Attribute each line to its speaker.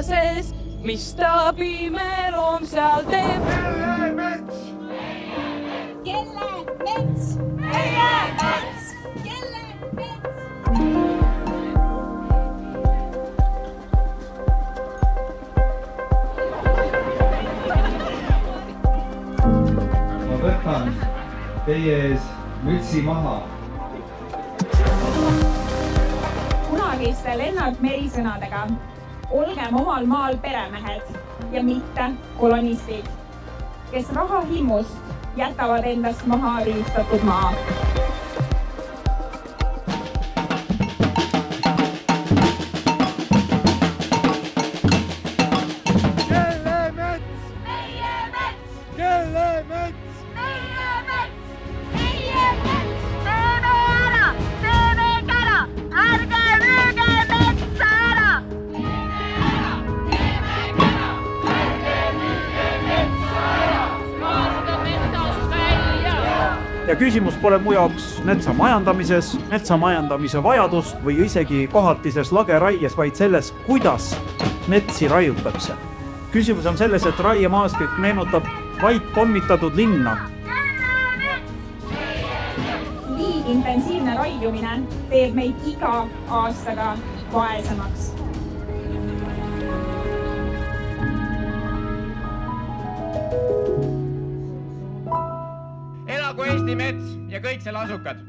Speaker 1: sees, mis ta pime loom seal teeb.
Speaker 2: Kelle mets?
Speaker 3: Kelle mets? Meie mets! Kelle mets?
Speaker 4: Ma võtan teie ees mütsi maha.
Speaker 3: Kunagiste Lennart Meri sõnadega: olgem omal maal peremehed ja mitte kolonistid, kes raha himmust jätavad endast maha riistatud maa.
Speaker 2: Kelle mets?
Speaker 3: Meie mets!
Speaker 2: Kelle mets?
Speaker 3: Meie mets! Meie mets! Teeme ära! Teeme kära! Ärge müüge metsa ära!
Speaker 5: Ja küsimus pole mu jaoks metsa majandamises, metsa majandamise vajadust või isegi kohatises lageraies, vaid selles, kuidas metsi raiutakse. Küsimus on selles, et raiemaastik meenutab vaid pommitatud linna.
Speaker 3: Liig intensiivne raiumine teeb meid iga aastaga vaesemaks.
Speaker 6: Elagu Eesti mets ja kõik selle asukad!